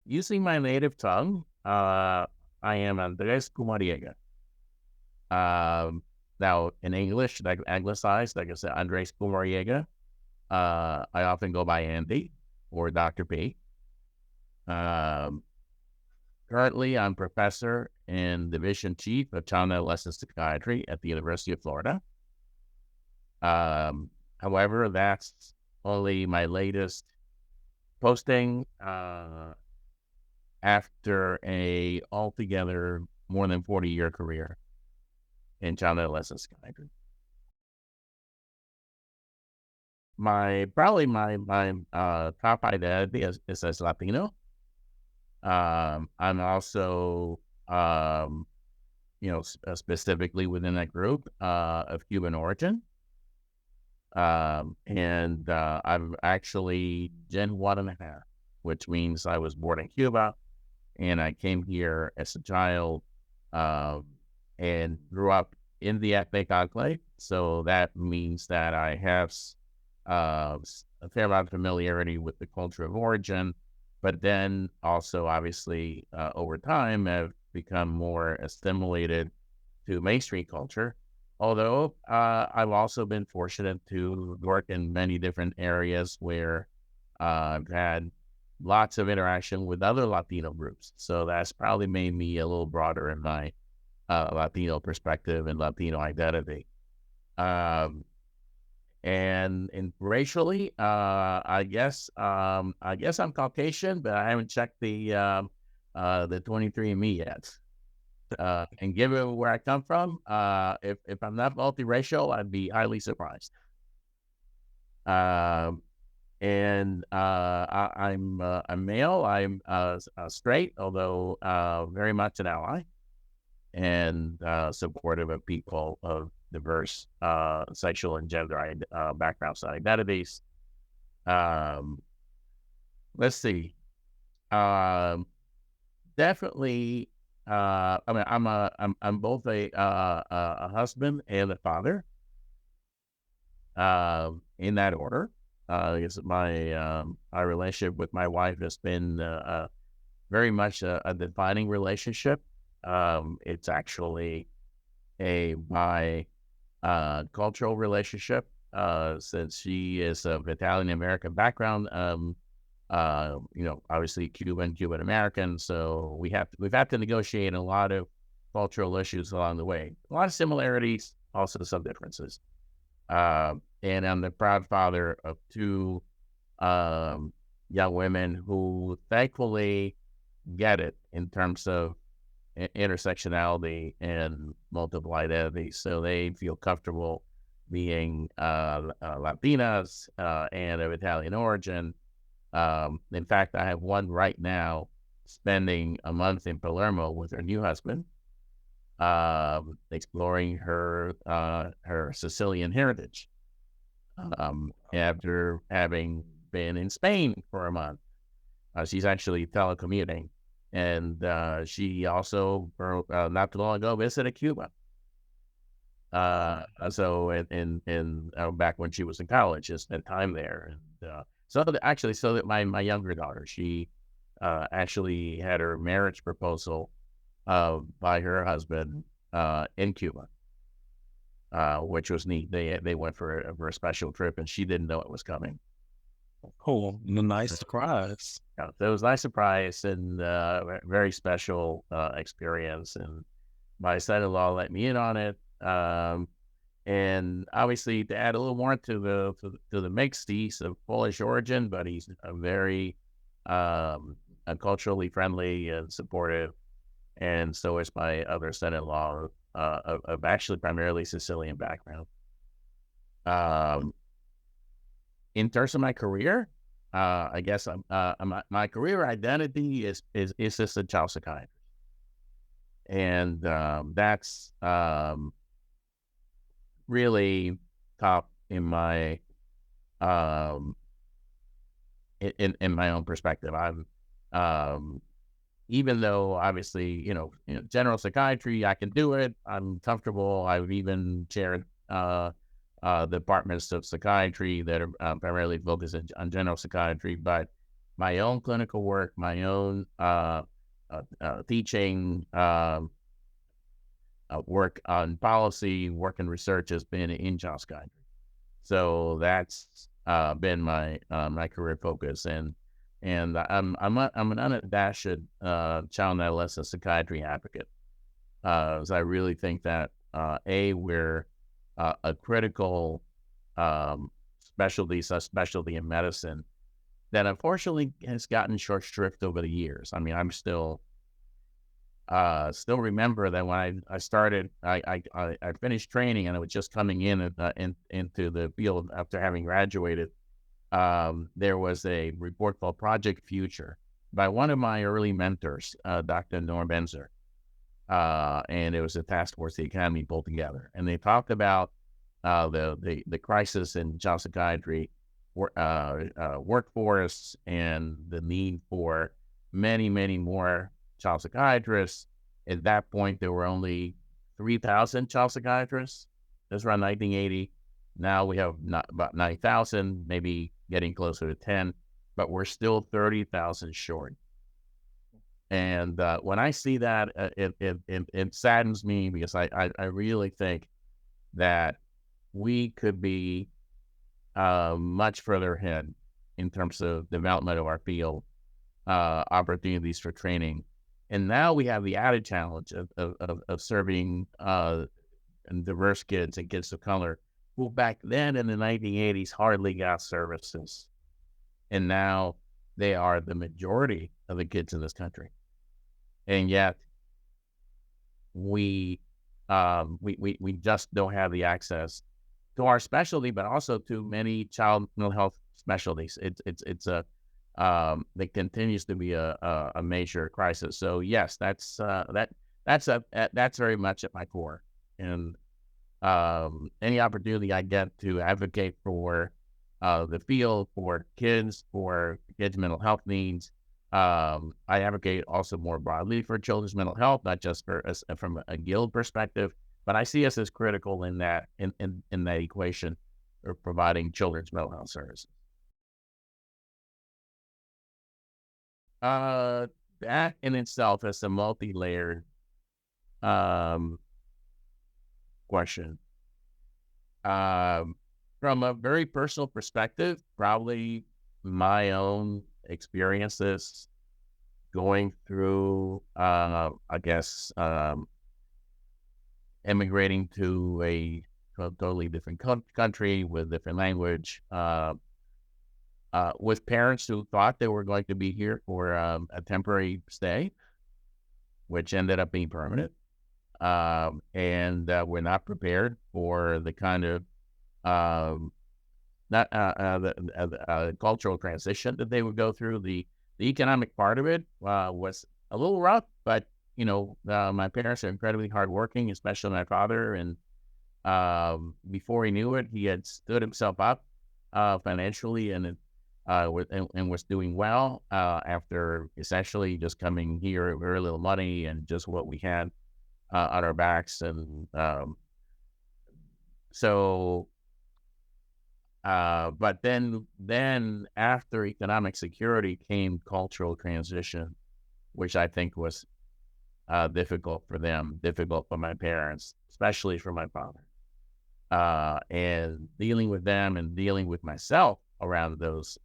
Using my native tongue, I am Andres Pumariega. Um, Now, in English, like anglicized, like I said, Andres Pumariega. I often go by Andy or Dr. P. Um, Currently, I'm professor and division chief of child and adolescent psychiatry at the University of Florida. However, that's only my latest posting after a altogether more than 40-year career in child and adolescent psychiatry. My top identity is as Latino. I'm also specifically within that group of Cuban origin. And I'm actually Gen 1.5, which means I was born in Cuba and I came here as a child and grew up in the ethnic enclave. So that means that I have a fair amount of familiarity with the culture of origin, but then also, obviously, over time, have become more assimilated to mainstream culture. Although I've also been fortunate to work in many different areas where I've had lots of interaction with other Latino groups. So that's probably made me a little broader in my Latino perspective and Latino identity. Um, and racially, I guess I'm Caucasian, but I haven't checked the 23andMe yet. And given where I come from, if I'm not multiracial, I'd be highly surprised. Um, I'm male. I'm straight, although very much an ally and supportive of people of diverse sexual and gender backgrounds and identities. Um, let's see. Um, Definitely. I'm both a husband and a father. In that order. I guess my relationship with my wife has been very much a defining relationship. It's actually a my cultural relationship since she is of Italian American background. Obviously Cuban American, so we've had to negotiate a lot of cultural issues along the way. A lot of similarities, also some differences. And I'm the proud father of two um, young women who thankfully get it in terms of intersectionality and multiple identities. So they feel comfortable being Latinas and of Italian origin. In fact, I have one right now spending a month in Palermo with her new husband, exploring her Sicilian heritage after having been in Spain for a month. She's actually telecommuting, and she also, not too long ago, visited Cuba. So in back when she was in college, she spent time there, and so that my younger daughter, she actually had her marriage proposal by her husband in Cuba, which was neat. They went for a special trip, and she didn't know it was coming. Cool. Nice surprise. Yeah, so it was a nice surprise and very special experience. And my son-in-law let me in on it. And obviously, to add a little more to the mix, he's of Polish origin, but he's a very culturally friendly and supportive. And so is my other son-in-law of actually primarily Sicilian background. Um, in terms of my career, I guess my career identity is just a child psychiatrist, and that's really top in my um, in my own perspective. I'm even though obviously general psychiatry, I can do it. I'm comfortable. I've even chaired departments of psychiatry that are primarily focused on general psychiatry, but my own clinical work, my own teaching, work on policy, work and research has been in child psychiatry. So that's been my career focus, and I'm an unabashed child and adolescent psychiatry advocate. So I really think that we're a critical subspecialty in medicine that unfortunately has gotten short shrift over the years. I mean, I'm still remember that when I started, I finished training and I was just coming into the field after having graduated. There was a report called Project Future by one of my early mentors, Dr. Norm Benzer. And it was a task force the Academy pulled together. And they talked about the crisis in child psychiatry workforce and the need for many, many more child psychiatrists. At that point, there were only 3,000 child psychiatrists. That's around 1980. Now we have about 9,000, maybe getting closer to 10, but we're still 30,000 short. And when I see that, it saddens me because I really think that we could be much further ahead in terms of development of our field, opportunities for training. And now we have the added challenge of serving diverse kids and kids of color who back then in the 1980s hardly got services. And now they are the majority of the kids in this country. And yet we just don't have the access to our specialty, but also to many child mental health specialties. It's a that continues to be a major crisis. So yes, that's very much at my core. And any opportunity I get to advocate for the field, for kids mental health needs. I advocate also more broadly for children's mental health, not just from a guild perspective, but I see us as critical in that equation of providing children's mental health services. That in itself is a multi-layered um, question. From a very personal perspective, probably my own experiences going through, I guess, immigrating to a totally different country with different language, with parents who thought they were going to be here for a temporary stay, which ended up being permanent. And we're not prepared for the kind of the cultural transition that they would go through. The economic part of it was a little rough, but my parents are incredibly hardworking, especially my father. And before he knew it, he had stood himself up financially and was doing well after essentially just coming here with very little money and just what we had on our backs. And but then after economic security came cultural transition, which I think was difficult for them, difficult for my parents, especially for my father. And dealing with them and dealing with myself around those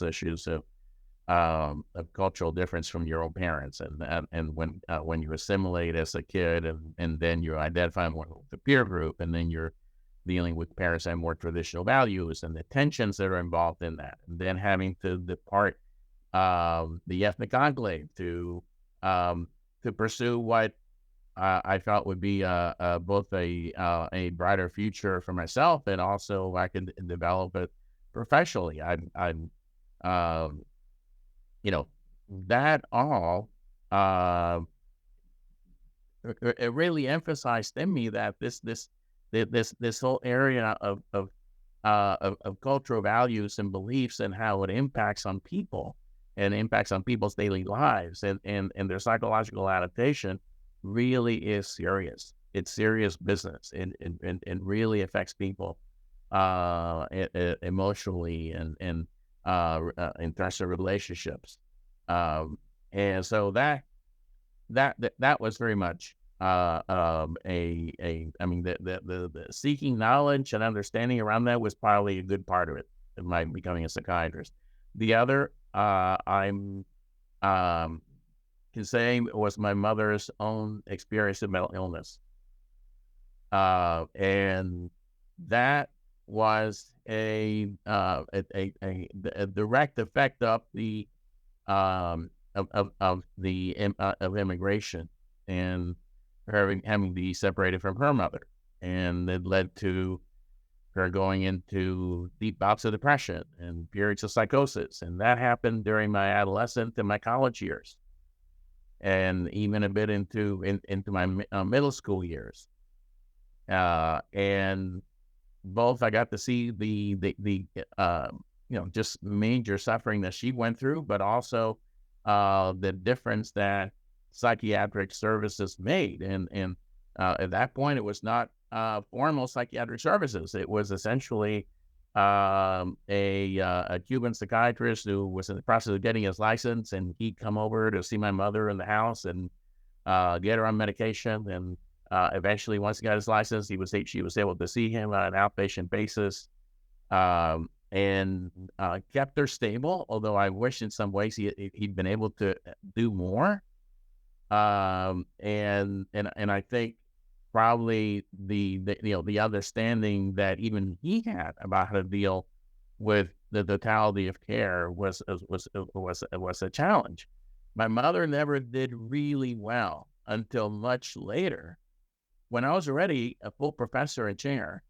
issues of cultural difference from your own parents, and when you assimilate as a kid, and then you identify more with the peer group, and then you're dealing with parents and more traditional values and the tensions that are involved in that, and then having to depart the ethnic enclave to pursue what I felt would be both a brighter future for myself, and also I could develop it professionally. I'm that all it really emphasized in me that this whole area of cultural values and beliefs and how it impacts on people and impacts on people's daily lives and their psychological adaptation really is serious. It's serious business and really affects people emotionally and in terms of relationships. And so that was very much I mean, the seeking knowledge and understanding around that was probably a good part of it, of my becoming a psychiatrist. The other, I'm can say, was my mother's own experience of mental illness. And that was a direct effect of the of immigration and her having to be separated from her mother, and it led to her going into deep bouts of depression and periods of psychosis, and that happened during my adolescent and my college years, and even a bit into my middle school years. And both I got to see the just major suffering that she went through, but also the difference that psychiatric services made. And at that point, it was not formal psychiatric services. It was essentially a Cuban psychiatrist who was in the process of getting his license, and he'd come over to see my mother in the house and get her on medication. And eventually, once he got his license, she was able to see him on an outpatient basis, and kept her stable. Although I wish in some ways he'd been able to do more. And I think probably the understanding that even he had about how to deal with the totality of care was a challenge. My mother never did really well until much later, when I was already a full professor and chair,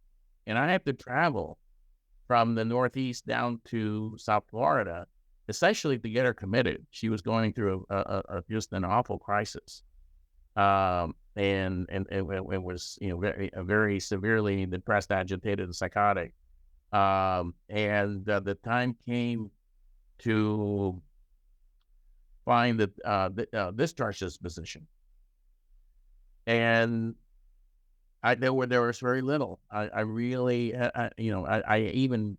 and I had to travel from the Northeast down to South Florida, essentially to get her committed. She was going through just an awful crisis, and it was very severely depressed, agitated, and psychotic. And the time came to find the discharge disposition, and there was very little. I really, I even,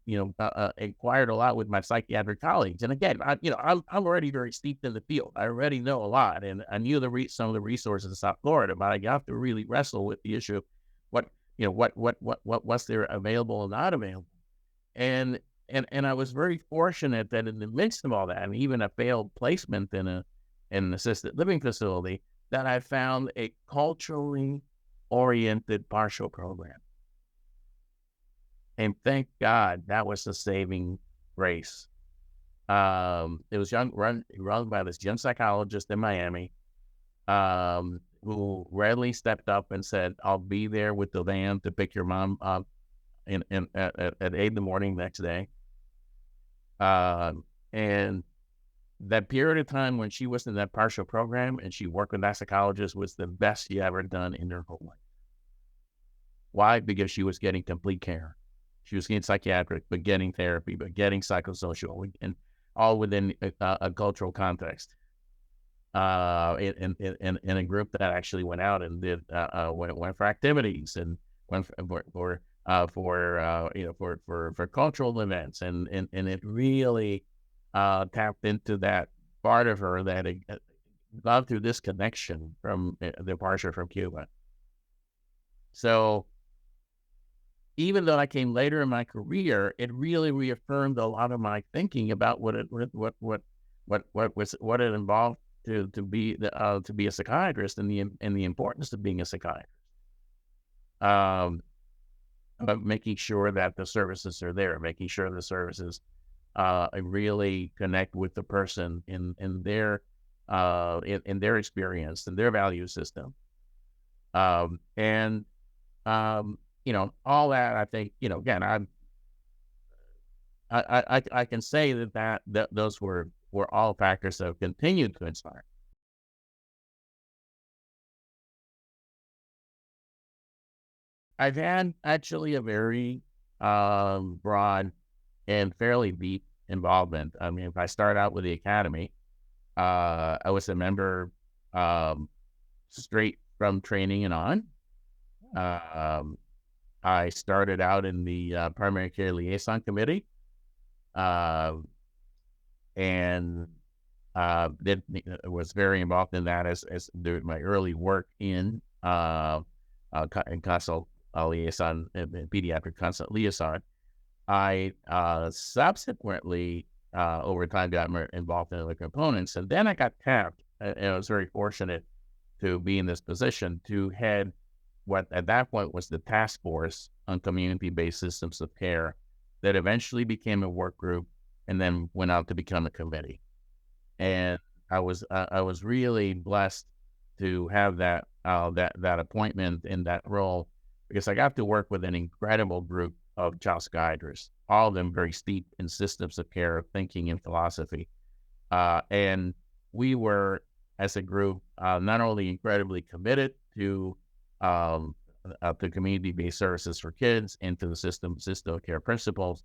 inquired a lot with my psychiatric colleagues. And again, I'm already very steeped in the field. I already know a lot, and I knew some of the resources in South Florida, but I got to really wrestle with the issue of what's there available and not available. And I was very fortunate that in the midst of all that, and even a failed placement in an assisted living facility, that I found a culturally oriented partial program. And thank God that was the saving grace. It was run by this young psychologist in Miami, who readily stepped up and said, "I'll be there with the van to pick your mom up at 8 in the morning next day." And that period of time when she was in that partial program and she worked with that psychologist was the best she ever done in her whole life. Why? Because she was getting complete care. She was getting psychiatric, but getting therapy, but getting psychosocial, and all within a cultural context. In a group that actually went out and did went for activities and went for cultural events, and it really tapped into that part of her that had gone through this connection from the departure from Cuba. So even though I came later in my career, it really reaffirmed a lot of my thinking about what it involved to be a psychiatrist, and the importance of being a psychiatrist. But making sure that the services are there, making sure the services really connect with the person in their experience and their value system. And all that, I think, again, I can say that those were all factors that have continued to inspire. I've had actually a very broad and fairly deep involvement. I mean, if I start out with the academy, I was a member straight from training and on. I started out in the primary care liaison committee. and was very involved in that as during my early work in consult liaison, pediatric consult liaison. I subsequently, over time, got more involved in other components, and then I got tapped, and I was very fortunate to be in this position to head what at that point was the task force on community-based systems of care that eventually became a work group and then went out to become a committee. And I was really blessed to have that appointment in that role, because I got to work with an incredible group of child psychiatrists, all of them very steeped in systems of care, thinking, and philosophy. And we were, as a group, not only incredibly committed to community-based services for kids and to the system of care principles,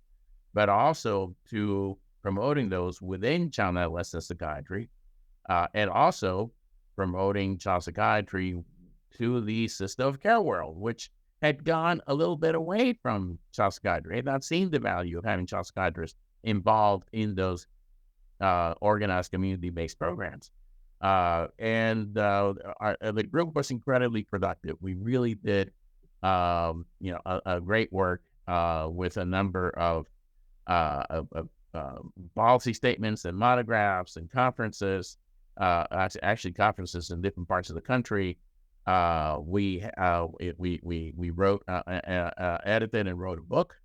but also to promoting those within child and adolescent psychiatry, and also promoting child psychiatry to the system of care world, which had gone a little bit away from child psychiatry, had not seen the value of having child psychiatrists involved in those organized community-based programs. The group was incredibly productive. We really did, a great work with a number of policy statements and monographs and conferences, actually conferences in different parts of the country. We wrote, edited and wrote a book,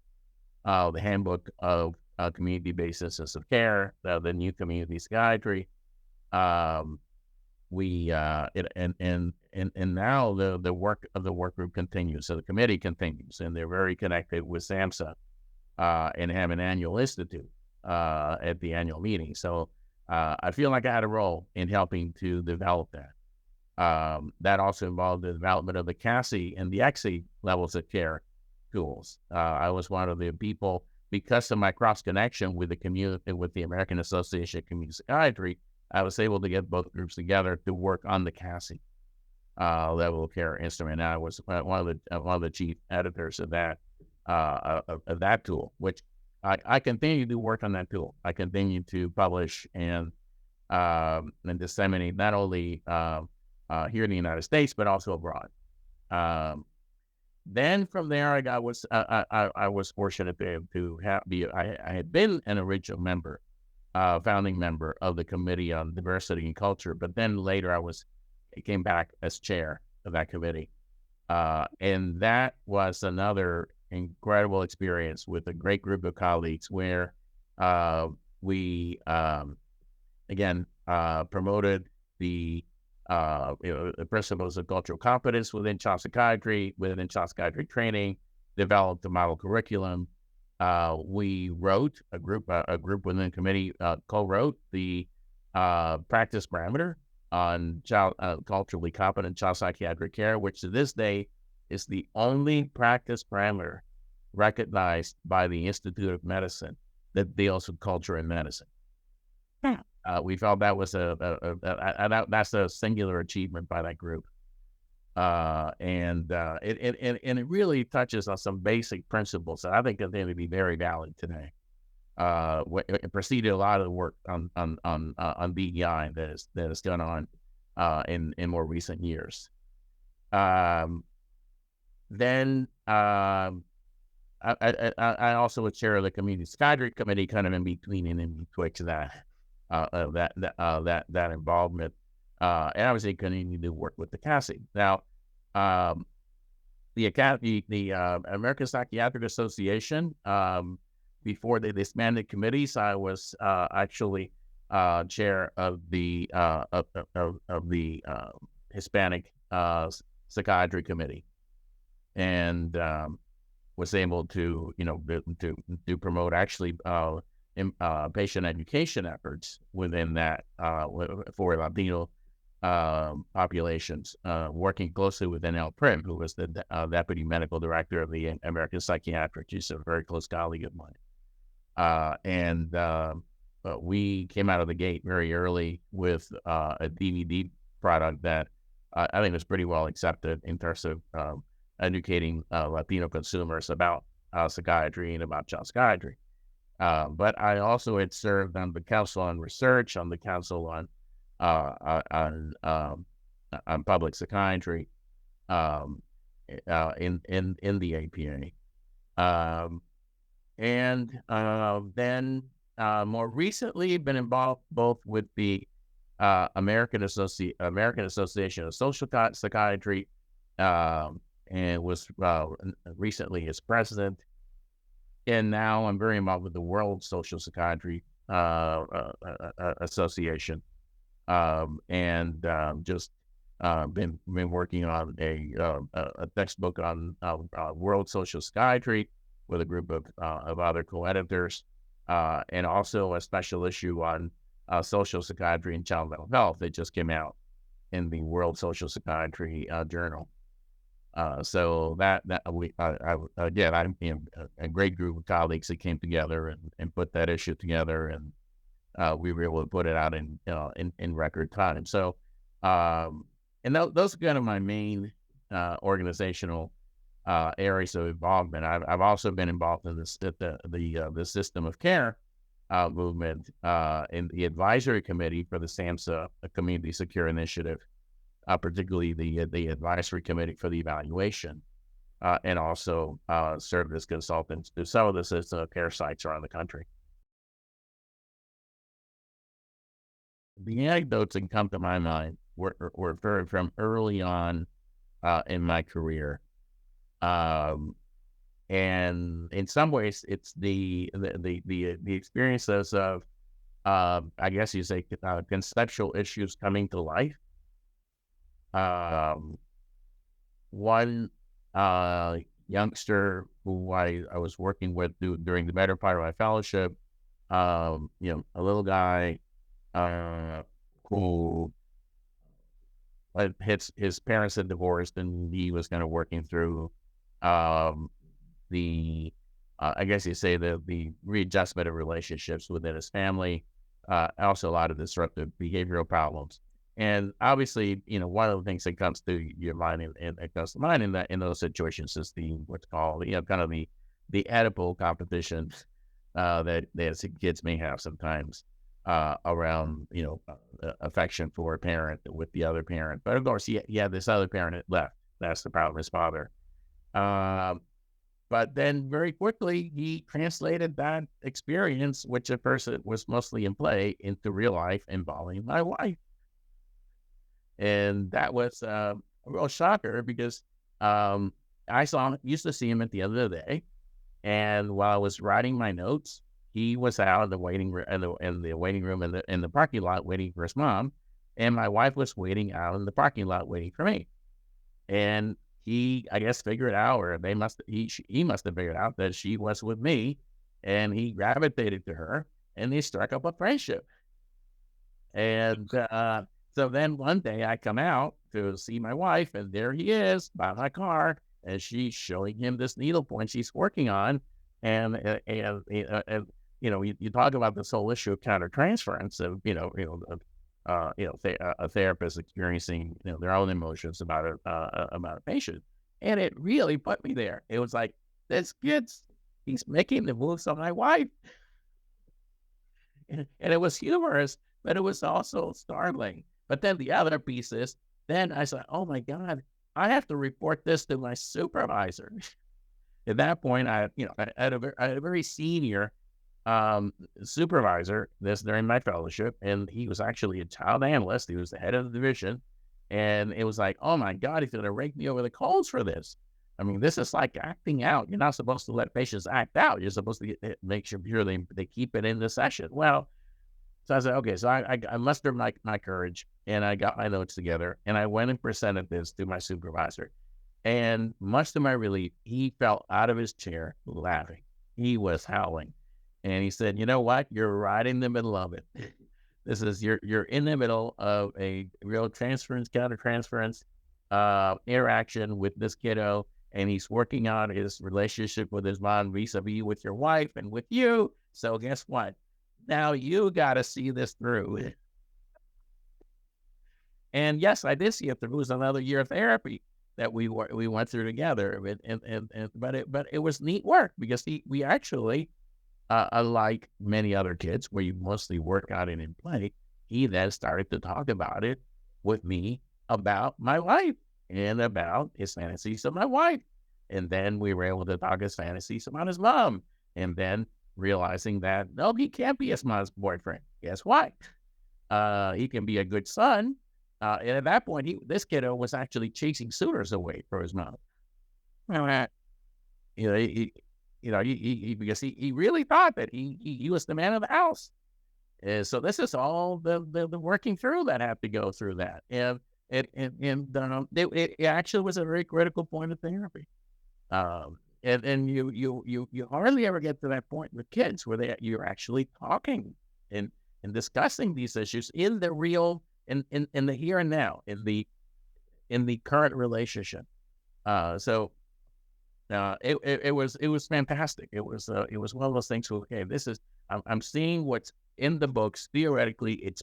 the Handbook of Community-Based Systems of Care, the New Community Psychiatry. And now the work of the work group continues. So the committee continues, and they're very connected with SAMHSA, and have an annual institute at the annual meeting. So I feel like I had a role in helping to develop that. That also involved the development of the CASI and the EXI levels of care tools. I was one of the people, because of my cross connection with the community, with the American Association of Community Psychiatry, I was able to get both groups together to work on the CASI level of care instrument. And I was one of the chief editors of that tool, which I continue to work on that tool. I continue to publish and disseminate not only here in the United States, but also abroad. Then from there, I was fortunate to I had been an original member, founding member of the Committee on Diversity and Culture, but then later I came back as chair of that committee. And that was another incredible experience with a great group of colleagues where we again promoted the principles of cultural competence within child psychiatry training, developed a model curriculum. We wrote a group within the committee co-wrote the practice parameter on child culturally competent child psychiatric care, which to this day is the only practice parameter recognized by the Institute of Medicine that deals with culture and medicine. We felt that was that's a singular achievement by that group, and it really touches on some basic principles that I think continue to be very valid today. It preceded a lot of the work on BEI that has gone on in more recent years. Then I also was chair of the Community Psychiatry Committee, kind of in between and in betwixt that involvement, and obviously continuing to work with the CASI. Now, the American Psychiatric Association, before they disbanded committees, I was actually chair of the Hispanic Psychiatry Committee, and was able to to promote actually patient education efforts within that for Latino populations, working closely with N.L. Prim, who was the deputy medical director of the American Psychiatric. She's a very close colleague of mine. But we came out of the gate very early with a DVD product that I think was pretty well accepted in terms of educating Latino consumers about psychiatry and about child psychiatry. But I also had served on the Council on Research, on the Council on Public Psychiatry, um, in the APA, and then more recently been involved both with the American Association of Social Psychiatry, and was recently its president. And now I'm very involved with the World Social Psychiatry Association, and just been working on a textbook on world social psychiatry with a group of other co-editors, and also a special issue on social psychiatry and child mental health that just came out in the World Social Psychiatry Journal. So that we again, I'm a great group of colleagues that came together and put that issue together, and we were able to put it out in record time. So, and those are kind of my main organizational areas of involvement. I've also been involved in the system of care movement in the advisory committee for the SAMHSA Community Secure Initiative, particularly the advisory committee for the evaluation, and also served as consultants to some of the system of care sites around the country. The anecdotes that come to my mind were very from early on in my career, and in some ways, it's the experiences of I guess you say conceptual issues coming to life. One youngster who I was working with during the better part of my fellowship, a little guy who his parents had divorced, and he was kind of working through the I guess you say the readjustment of relationships within his family, also a lot of disruptive behavioral problems. And obviously, one of the things that comes to your mind and that comes to mind in those situations is what's called, kind of the Oedipal competition that kids may have sometimes around, affection for a parent with the other parent. But of course, this other parent had left. That's the problem, his father. But then very quickly, he translated that experience, which at first it was mostly in play, into real life involving my wife. And that was a real shocker because I used to see him at the end of the day. And while I was writing my notes, he was out in the waiting room, in the waiting room in the parking lot waiting for his mom. And my wife was waiting out in the parking lot waiting for me. And he, I guess, figured out, or he must have figured out that she was with me, and he gravitated to her, and they struck up a friendship. And so then one day I come out to see my wife, and there he is by my car, and she's showing him this needle point she's working on, and you talk about this whole issue of countertransference of a therapist experiencing their own emotions about a patient, and it really put me there. It was like, this he's making the moves on my wife, and it was humorous, but it was also startling. But then the other piece is, then I said, oh my God, I have to report this to my supervisor. At that point, I had a very senior supervisor during my fellowship, and he was actually a child analyst. He was the head of the division, and it was like, oh my God, he's going to rake me over the coals for this. I mean, this is like acting out. You're not supposed to let patients act out. You're supposed to make sure they keep it in the session. Well, so I said, okay, so I mustered my courage, and I got my notes together, and I went and presented this to my supervisor. And much to my relief, he fell out of his chair laughing. He was howling. And he said, you know what? You're right in the middle of it. This is, you're in the middle of a real countertransference interaction with this kiddo, and he's working on his relationship with his mom vis-a-vis with your wife and with you. So guess what? Now you got to see this through. And yes, I did see it through. It was another year of therapy that we went through together. But it was neat work because we actually unlike many other kids where you mostly work on it and play, he then started to talk about it with me about my life and about his fantasies of my wife. And then we were able to talk his fantasies about his mom. And then realizing that, no, he can't be his mom's boyfriend. Guess what? He can be a good son. And at that point, this kiddo was actually chasing suitors away from his mom. You know, because he really thought that he was the man of the house. And so this is all the working through that had to go through that. And it actually was a very critical point of therapy. And you hardly ever get to that point with kids where you're actually talking and discussing these issues in the real in the here and now, in the current relationship. So it was fantastic. It was one of those things where, okay, this is I'm seeing what's in the books. Theoretically, it's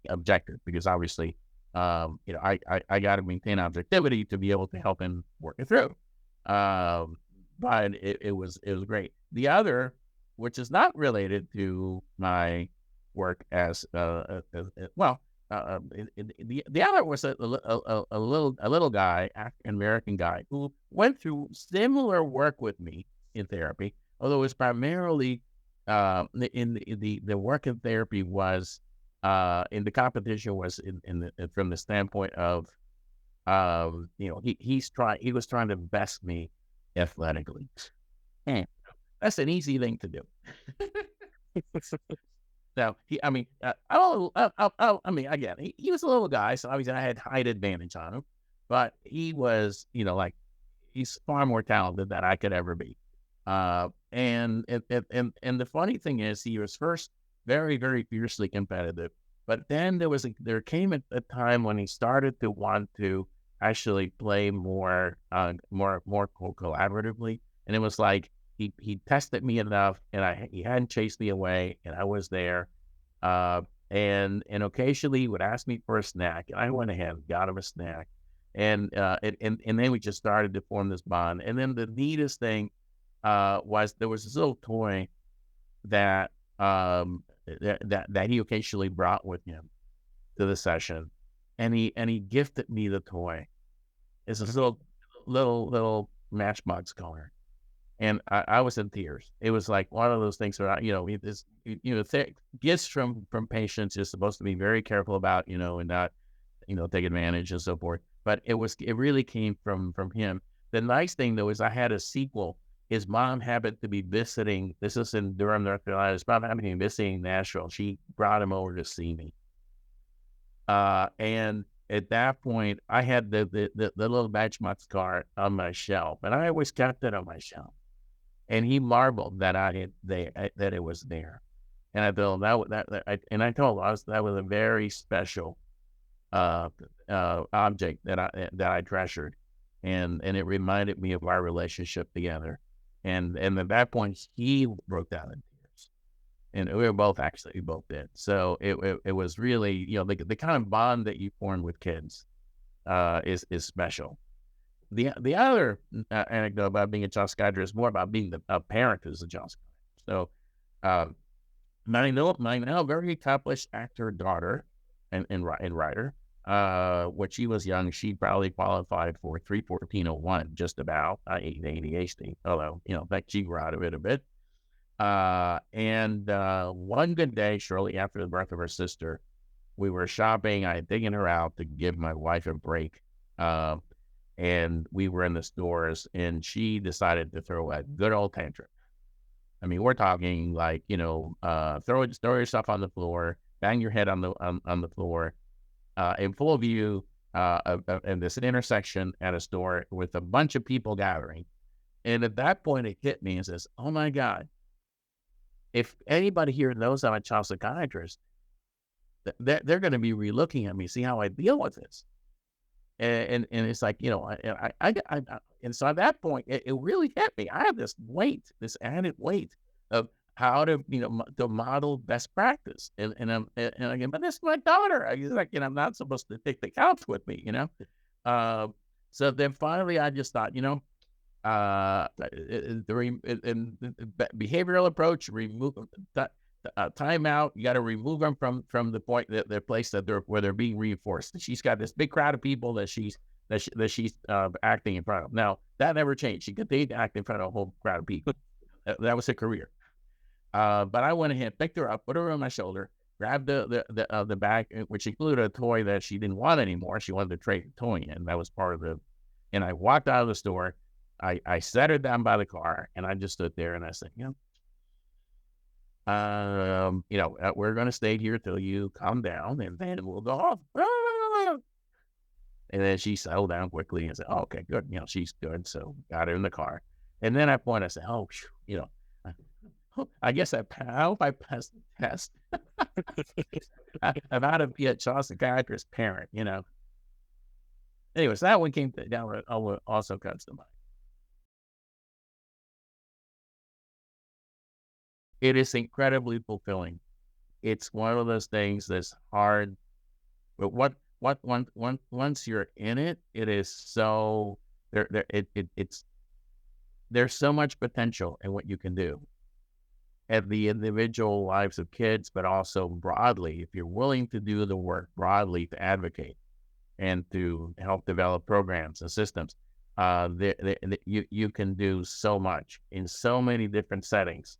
objective because obviously, I got to maintain objectivity to be able to help him work it through. But it was great. The other, which is not related to my work as well, the other was a little guy, African American guy, who went through similar work with me in therapy, although it was primarily the work in therapy was in the competition was from the standpoint of he was trying to best me athletically. That's an easy thing to do. Now, again, he was a little guy, so obviously I had height advantage on him, but he was, he's far more talented than I could ever be. And the funny thing is, he was first very, very fiercely competitive, but then there came a time when he started to want to actually play more collaboratively, and it was like, he tested me enough, and he hadn't chased me away, and I was there. And occasionally he would ask me for a snack, and I went ahead and got him a snack, and then we just started to form this bond. And then the neatest thing was there was this little toy that that he occasionally brought with him to the session, and he gifted me the toy. It's this little Matchbox car. And I was in tears. It was like one of those things where, gifts from patients is supposed to be very careful about, and not, take advantage and so forth. But it really came from him. The nice thing though is I had a sequel. His mom happened to be visiting. This is in Durham, North Carolina. His mom happened to be visiting Nashville. She brought him over to see me. And at that point, I had the little Matchbox car on my shelf, and I always kept it on my shelf. And he marveled that that it was there, and I told him that was a very special object that I treasured, and it reminded me of our relationship together, and at that point he broke down in tears, and we both did. So it was really the kind of bond that you form with kids is special. The other anecdote about being a child psychiatrist is more about being a parent who's a child psychiatrist. So, my now very accomplished actor daughter and writer, when she was young, she probably qualified for 31401, just about ADHD, although, in fact, she grew out of it a bit. And one good day, shortly after the birth of her sister, we were shopping. I had taken her out to give my wife a break. And we were in the stores, and she decided to throw a good old tantrum. I mean, we're talking like, throw yourself on the floor, bang your head on the floor, in full view, in this intersection at a store with a bunch of people gathering. And at that point, it hit me and says, "Oh my God, if anybody here knows I'm a child psychiatrist, they're going to be relooking at me, see how I deal with this." And it's like, and so at that point, it really hit me. I have this added weight of how to, to model best practice. And again, but this is my daughter. I'm not supposed to take the couch with me, So then finally I just thought, behavioral approach, remove timeout. You got to remove them from the point that their place that where they're being reinforced. She's got this big crowd of people that she's acting in front of. Now that never changed. She continued to act in front of a whole crowd of people. That was her career. But I went ahead, picked her up, put her on my shoulder, grabbed the bag, which included a toy that she didn't want anymore. She wanted to trade the toy in. That was part of the. And I walked out of the store. I sat her down by the car, and I just stood there, and I said, we're going to stay here till you calm down, and then we'll go off. And then she settled down quickly and said, oh, okay, good. She's good. So got her in the car. And then I said, oh, I guess I hope I passed the test. I'm out of be a child psychiatrist parent, Anyways, that one came down also comes to mind. It is incredibly fulfilling. It's one of those things that's hard, but once you're in it, it is so there's so much potential in what you can do at the individual lives of kids, but also broadly, if you're willing to do the work broadly to advocate and to help develop programs and systems, you can do so much in so many different settings.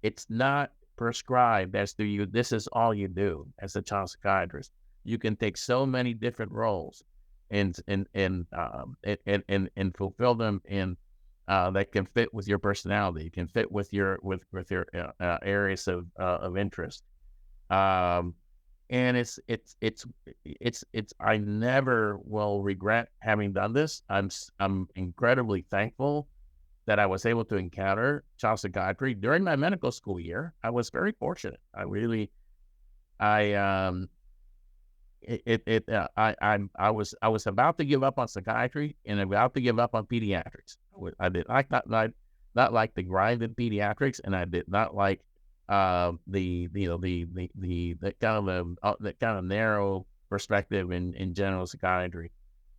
It's not prescribed as to you. This is all you do as a child psychiatrist. You can take so many different roles and fulfill them in that can fit with your personality, can fit with your areas of interest. And it's I never will regret having done this. I'm incredibly thankful that I was able to encounter child psychiatry during my medical school year. I was very fortunate. I was about to give up on psychiatry and about to give up on pediatrics. I did not like the grind in pediatrics, and I did not like the kind of narrow perspective in general psychiatry.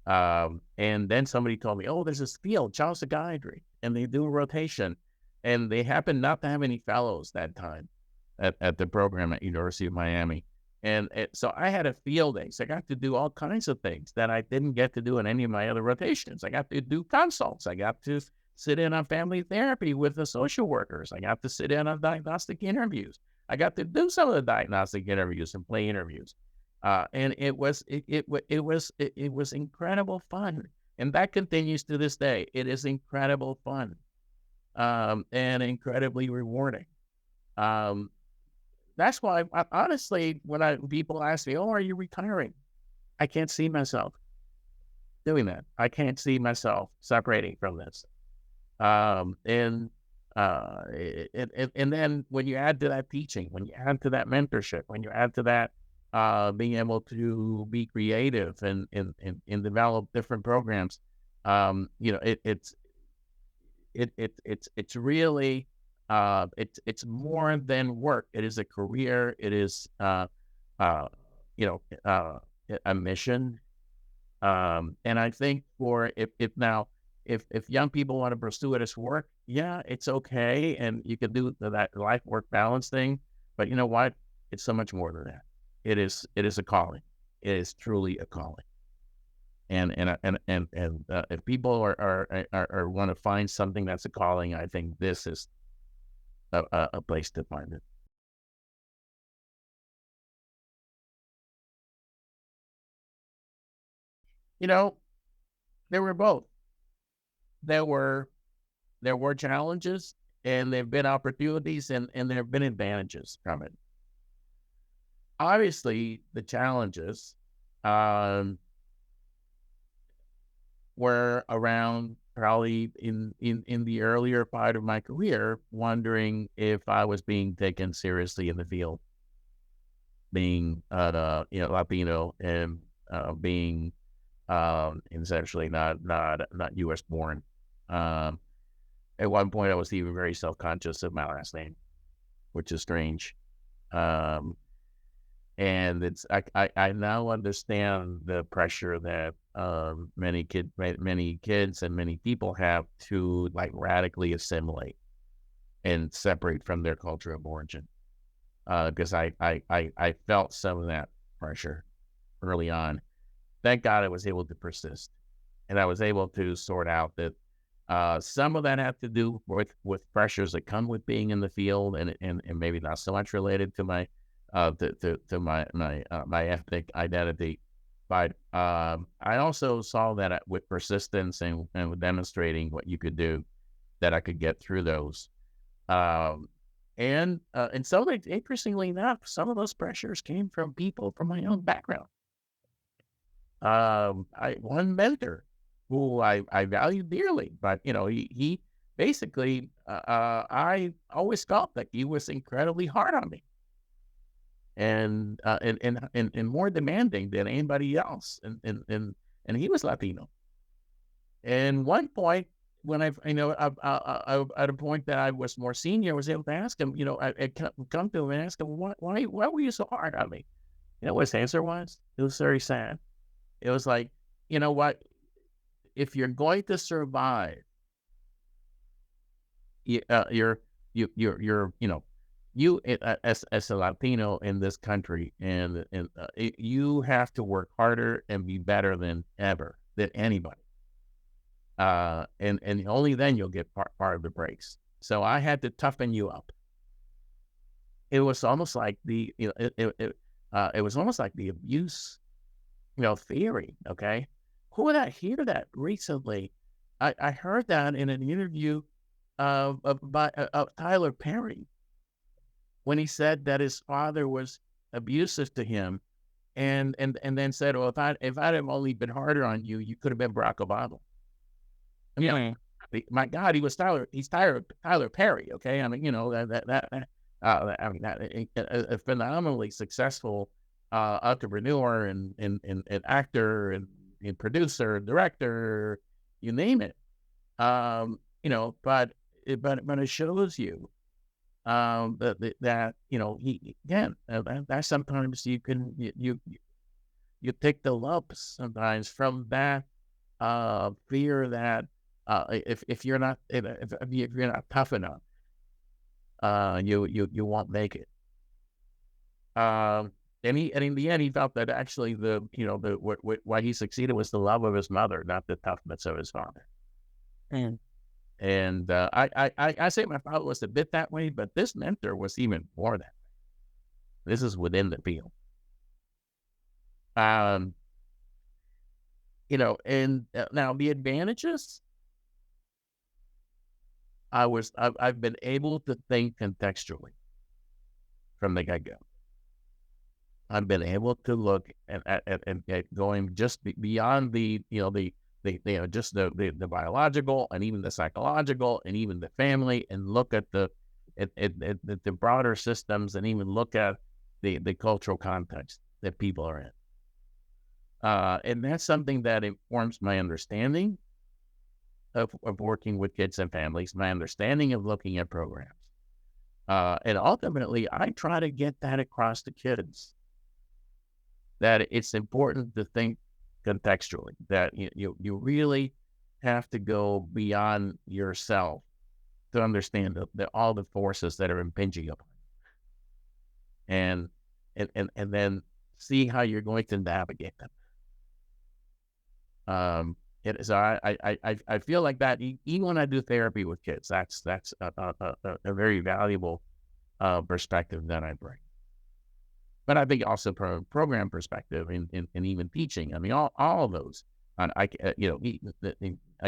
And then somebody told me, oh, there's this field, child psychiatry, and they do a rotation, and they happen not to have any fellows that time at the program at University of Miami. And so I had a field day. So I got to do all kinds of things that I didn't get to do in any of my other rotations. I got to do consults. I got to sit in on family therapy with the social workers. I got to sit in on diagnostic interviews. I got to do some of the diagnostic interviews and play interviews. And it was incredible fun. And that continues to this day. It is incredible fun and incredibly rewarding. That's why, honestly, when people ask me, oh, are you retiring? I can't see myself doing that. I can't see myself separating from this. And then when you add to that teaching, when you add to that mentorship, when you add to that being able to be creative and develop different programs, it's really it's more than work. It is a career. It is a mission. And I think if young people want to pursue it as work, yeah, it's okay, and you can do that life work balance thing. But you know what? It's so much more than that. It is a calling. It is truly a calling. And if people are want to find something that's a calling, I think this is a place to find it. There were both. There were challenges, and there have been opportunities, and there have been advantages from it. Obviously, the challenges were around probably in the earlier part of my career, wondering if I was being taken seriously in the field, being Latino and being essentially not U.S. born. At one point, I was even very self-conscious of my last name, which is strange. And I now understand the pressure that many kids and many people have to like radically assimilate and separate from their culture of origin. Because I felt some of that pressure early on. Thank God I was able to persist, and I was able to sort out that some of that had to do with pressures that come with being in the field, and maybe not so much related to my my ethnic identity. But I also saw that with persistence and with demonstrating what you could do, that I could get through those. Um, and so, like, interestingly enough, some of those pressures came from people from my own background. I one mentor who I value dearly, but he basically I always felt that he was incredibly hard on me and more demanding than anybody else, and he was Latino. And one point when at a point that I was more senior, I was able to ask him, I come to him and ask him, why were you so hard on me? You know what his answer was? It was very sad. It was like, you know what? If you're going to survive, you, you're, as a Latino in this country, and you have to work harder and be better than anybody. And only then you'll get part of the breaks. So I had to toughen you up. It was almost like it was almost like the abuse, theory. Okay, who did I hear that recently? I heard that in an interview of Tyler Perry, when he said that his father was abusive to him, and then said, "Well, if I'd have only been harder on you, you could have been Barack Obama." Yeah, my God, he's Tyler Perry. Okay, I mean, I mean, a phenomenally successful entrepreneur and actor and producer, director, you name it. But it shows you that he again that sometimes you take the lumps sometimes from that fear that if you're not if you're not tough enough, you won't make it. And in the end, he felt that actually why he succeeded was the love of his mother, not the toughness of his father. Mm. And I say my father was a bit that way, but this mentor was even more that way. This is within the field. And now the advantages, I've been able to think contextually from the get-go. I've been able to look at going just beyond just the biological and even the psychological and even the family, and look at the broader systems, and even look at the cultural context that people are in. And that's something that informs my understanding of working with kids and families, my understanding of looking at programs. And ultimately, I try to get that across to kids, that it's important to think contextually, that you really have to go beyond yourself to understand all the forces that are impinging upon you, and then see how you're going to navigate them. So I feel like that even when I do therapy with kids, that's a very valuable perspective that I bring. But I think also from a program perspective and even teaching, I mean, all of those, and I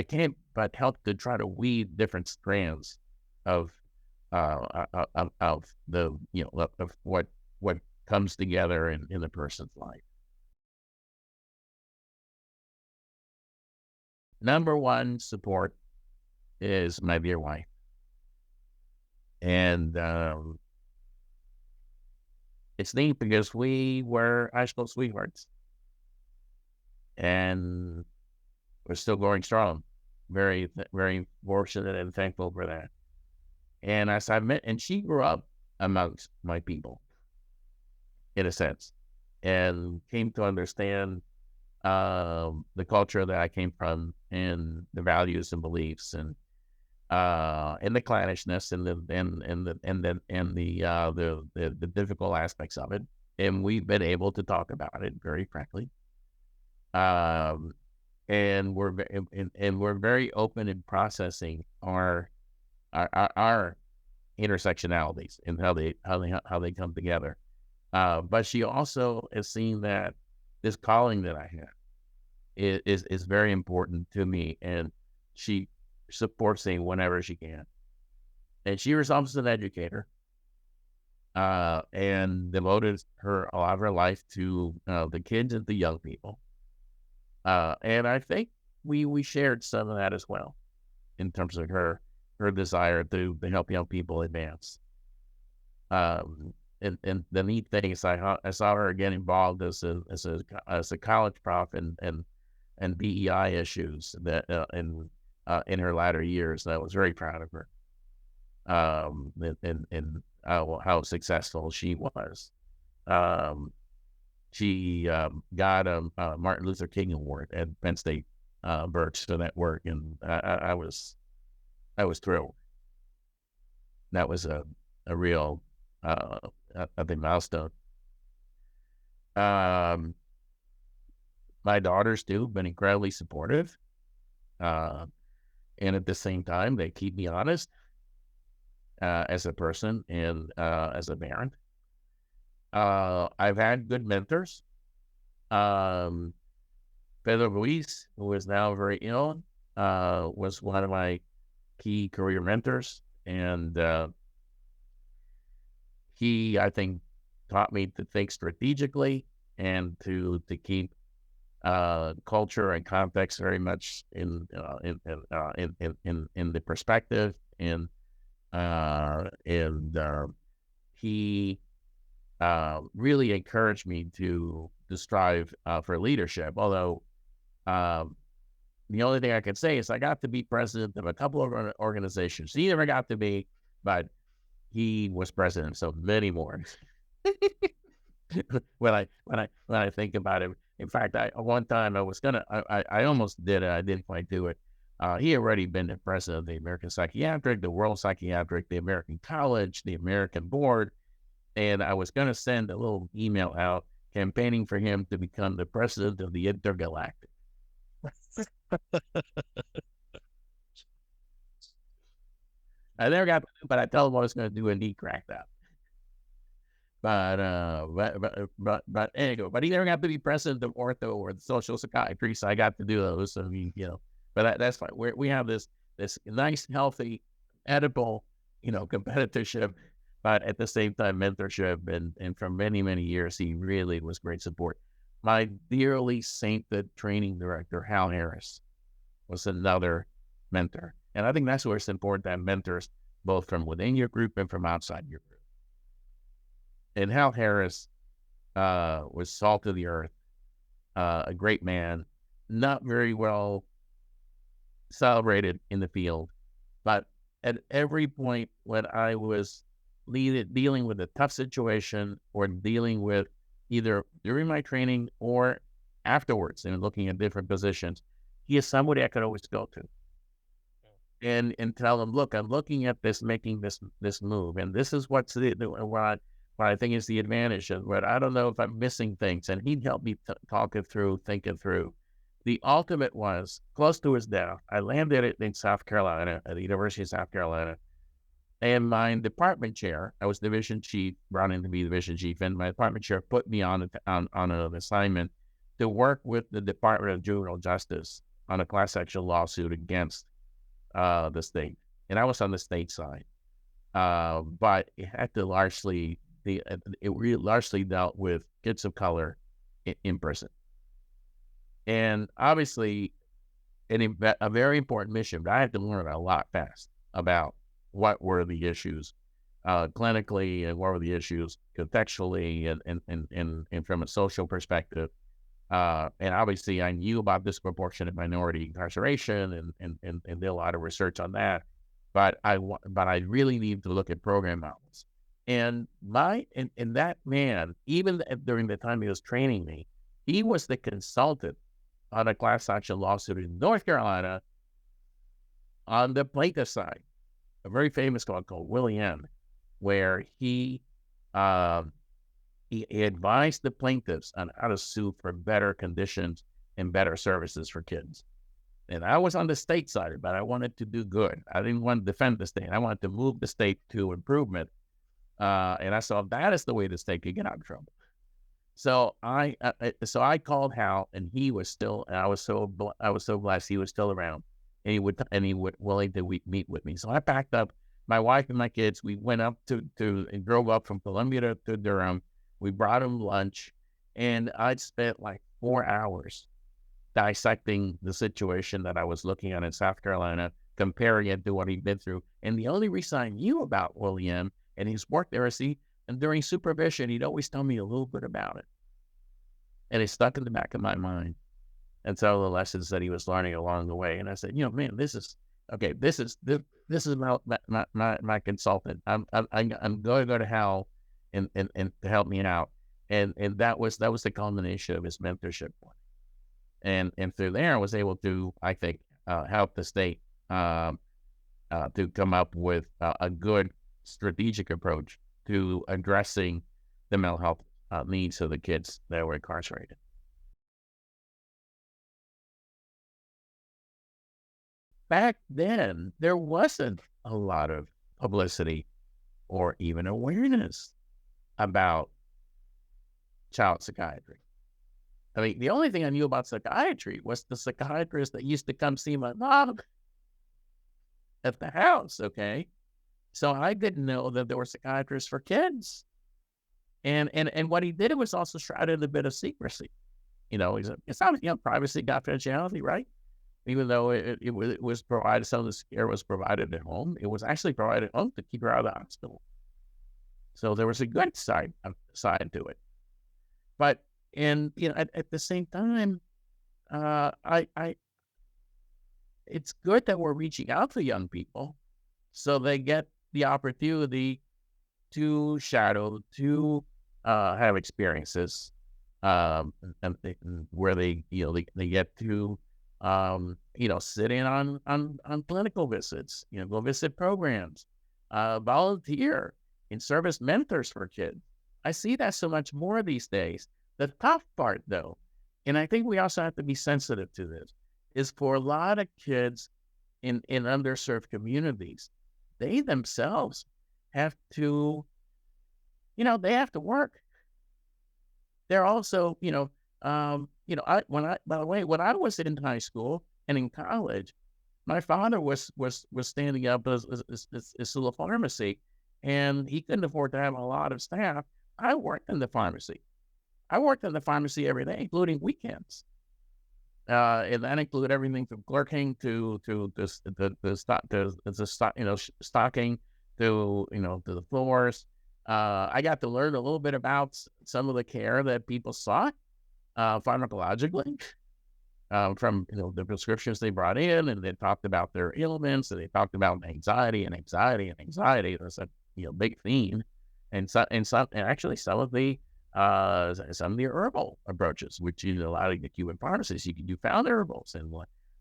can't but help to try to weave different strands of the of what comes together in a person's life. Number one support is my dear wife, and it's neat because we were high school sweethearts, and we're still going strong. Very, very fortunate and thankful for that. And as I met, and she grew up amongst my people, in a sense, and came to understand the culture that I came from and the values and beliefs and the clannishness and the difficult aspects of it. And we've been able to talk about it very frankly. Um, and we're very open in processing our intersectionalities and how they come together. But she also has seen that this calling that I have is very important to me, and she supports me whenever she can. And she herself is an educator, and devoted a lot of her life to the kids and the young people. And I think we shared some of that as well in terms of her desire to help young people advance. And the neat thing is I saw her get involved as a college prof and BEI issues that in her latter years. And I was very proud of her. And how successful she was. Um, she got a Martin Luther King Award at Penn State Berks for that work, and I was thrilled. That was a real I think milestone. Um, my daughters too have been incredibly supportive, uh, and at the same time they keep me honest as a person and as a parent. I've had good mentors. Um, Pedro Luis, who is now very ill, was one of my key career mentors, and he, I think, taught me to think strategically and to keep culture and context very much in the perspective, and he really encouraged me to strive for leadership. Although the only thing I can say is I got to be president of a couple of organizations. He never got to be, but he was president of so many more. when I think about it, in fact, one time I almost did it. I didn't quite do it. He already been the president of the American Psychiatric, the World Psychiatric, the American College, the American Board, and I was going to send a little email out campaigning for him to become the president of the Intergalactic. I never got, but I told him I was going to do, and he cracked up. But anyway, but he never got to be president of ortho or the social psychiatry, so I got to do those. So, I mean, but that's fine. We have this nice, healthy, edible, competitorship, but at the same time, mentorship, and for many, many years, he really was great support. My dearly sainted training director, Hal Harris, was another mentor. And I think that's where it's important to have mentors, both from within your group and from outside your group. And Hal Harris was salt of the earth, a great man, not very well celebrated in the field. But at every point when I was dealing with a tough situation or dealing with either during my training or afterwards and looking at different positions, he is somebody I could always go to and tell them, look, I'm looking at this, making this move, and this is what I think is the advantage of it. I don't know if I'm missing things, and he'd help me talk it through, think it through. The ultimate was close to his death. I landed it in South Carolina at the University of South Carolina, and my department chair, I was division chief, brought in to be division chief, and my department chair put me on an assignment to work with the Department of Juvenile Justice on a class action lawsuit against the state, and I was on the state side, but it had to largely dealt with kids of color in prison, and obviously a very important mission. But I had to learn a lot fast about what were the issues clinically, and what were the issues contextually, and from a social perspective. And obviously, I knew about disproportionate minority incarceration and did a lot of research on that. But I really needed to look at program models. And that man, even during the time he was training me, he was the consultant on a class action lawsuit in North Carolina on the plaintiff side, a very famous one called Willie M., where um, he advised the plaintiffs on how to sue for better conditions and better services for kids. And I was on the state side, but I wanted to do good. I didn't want to defend the state. I wanted to move the state to improvement. And I saw that is the way the state could get out of trouble. So I called Hal, and he was still. And I was so blessed he was still around, and he would willing to meet with me. So I packed up my wife and my kids. We went up and drove up from Columbia to Durham. We brought them lunch, and I'd spent like 4 hours dissecting the situation that I was looking at in South Carolina, comparing it to what he'd been through. And the only reason I knew about William and his work there is and during supervision, he'd always tell me a little bit about it. And it stuck in the back of my mind. And so the lessons that he was learning along the way. And I said, man, this is my consultant. I'm going to go to Hal and to help me out. And that was the culmination of his mentorship. And through there, I was able to, I think, help the state to come up with a good strategic approach to addressing the mental health needs of the kids that were incarcerated. Back then, there wasn't a lot of publicity or even awareness about child psychiatry. I mean, the only thing I knew about psychiatry was the psychiatrist that used to come see my mom at the house, okay? So I didn't know that there were psychiatrists for kids. And what he did, it was also shrouded in a bit of secrecy. It's not, privacy, confidentiality, right? Even though it was provided, some of the care was provided at home, it was actually provided at home to keep her out of the hospital. So there was a good side to it. But at the same time, it's good that we're reaching out to young people so they get the opportunity to shadow, to have experiences, and where they get to sit in on clinical visits, go visit programs, volunteer in service mentors for kids. I see that so much more these days. The tough part, though, and I think we also have to be sensitive to this, is for a lot of kids in underserved communities, they themselves have to, they have to work. They're also, by the way, when I was in high school and in college, my father was standing up as a little pharmacy, and he couldn't afford to have a lot of staff. I worked in the pharmacy. I worked in the pharmacy every day, including weekends. And that included everything from clerking to stocking to the floors. I got to learn a little bit about some of the care that people sought pharmacologically from the prescriptions they brought in, and they talked about their ailments, and they talked about anxiety. That's a big theme, and actually some of the herbal approaches, which a lot of the Cuban pharmacists, you can do found herbals. And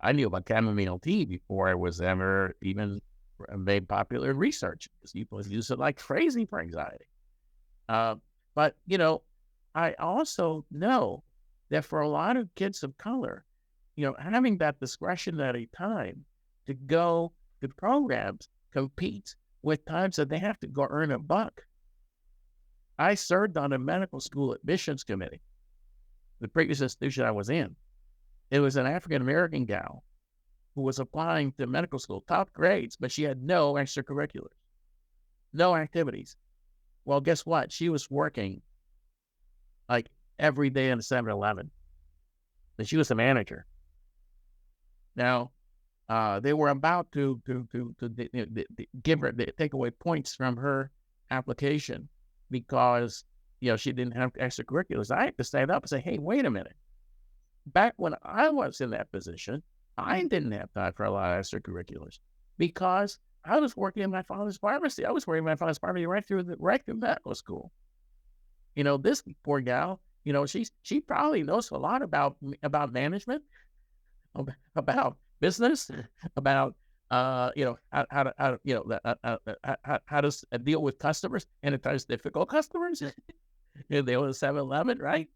I knew about chamomile tea before it was ever even made popular in research, because people use it like crazy for anxiety. But I also know that for a lot of kids of color, having that discretionary time to go to programs competes with times that they have to go earn a buck. I served on a medical school admissions committee, the previous institution I was in. It was an African-American gal who was applying to medical school, top grades, but she had no extracurriculars, no activities. Well, guess what? She was working like every day in the 7-Eleven. And she was the manager. Now, they were about to give her, take away points from her application because, she didn't have extracurriculars. I had to stand up and say, hey, wait a minute. Back when I was in that position, I didn't have time for a lot of extracurriculars because I was working in my father's pharmacy. I was working in my father's pharmacy right through medical school. This poor gal, she probably knows a lot about management, about business, about how to deal with customers, and at times difficult customers. They own a 7-Eleven, right?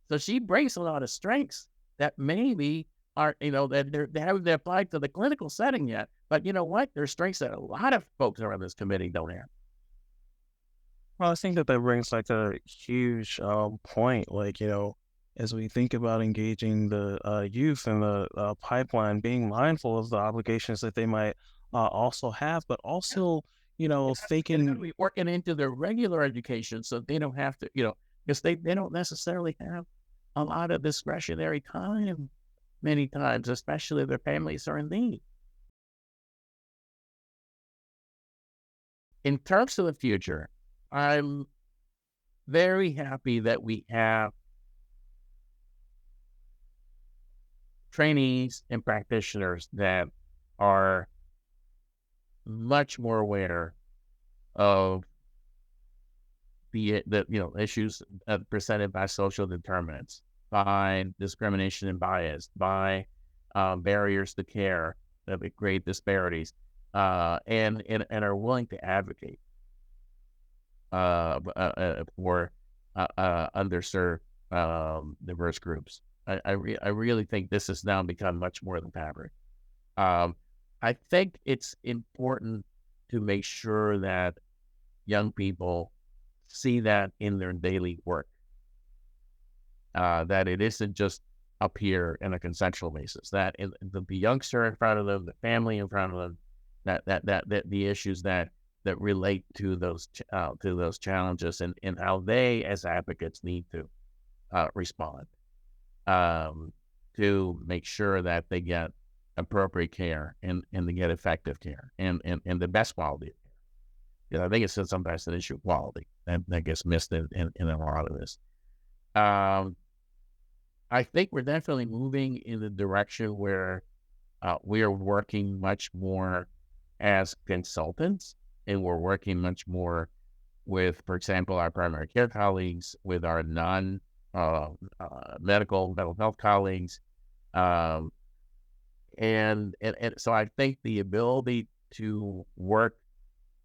So she brings a lot of strengths that maybe are, that they haven't been applied to the clinical setting yet. But you know what? There's strengths that a lot of folks around this committee don't have. Well, I think that that brings like a huge point. Like, as we think about engaging the youth in the pipeline, being mindful of the obligations that they might also have, but also, It has to thinking, be working into their regular education so they don't have to, because they don't necessarily have a lot of discretionary time many times, especially if their families are in need. In terms of the future, I'm very happy that we have trainees and practitioners that are much more aware of the issues presented by social determinants, by discrimination and bias, by barriers to care that create disparities, and are willing to advocate for underserved diverse groups. I really think this has now become much more than fabric. I think it's important to make sure that young people see that in their daily work, that it isn't just up here in a consensual basis, that the youngster in front of them, the family in front of them, that the issues that relate to those challenges and how they as advocates need to respond to make sure that they get appropriate care and they get effective care and the best quality of care. I think it's sometimes an issue of quality that gets missed in a lot of this. I think we're definitely moving in the direction where we are working much more as consultants, and we're working much more with, for example, our primary care colleagues, with our non-medical mental health colleagues. And so I think the ability to work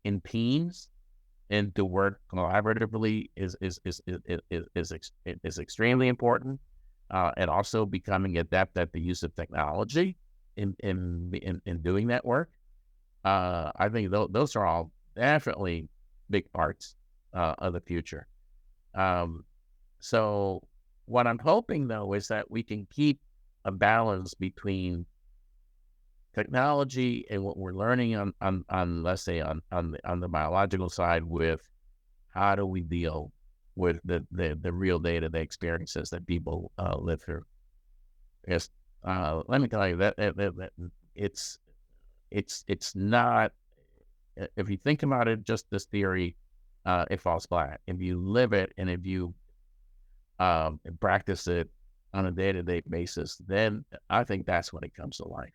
in teams and to work collaboratively is extremely important, and also becoming adept at the use of technology in doing that work. I think those are all definitely big parts of the future. So what I'm hoping though is that we can keep a balance between technology and what we're learning on let's say on the biological side, with how do we deal with the real day-to-day experiences that people live through. Yes, let me tell you that it's not, if you think about it, just this theory, it falls flat. If you live it and if you practice it on a day-to-day basis, then I think that's when it comes to life.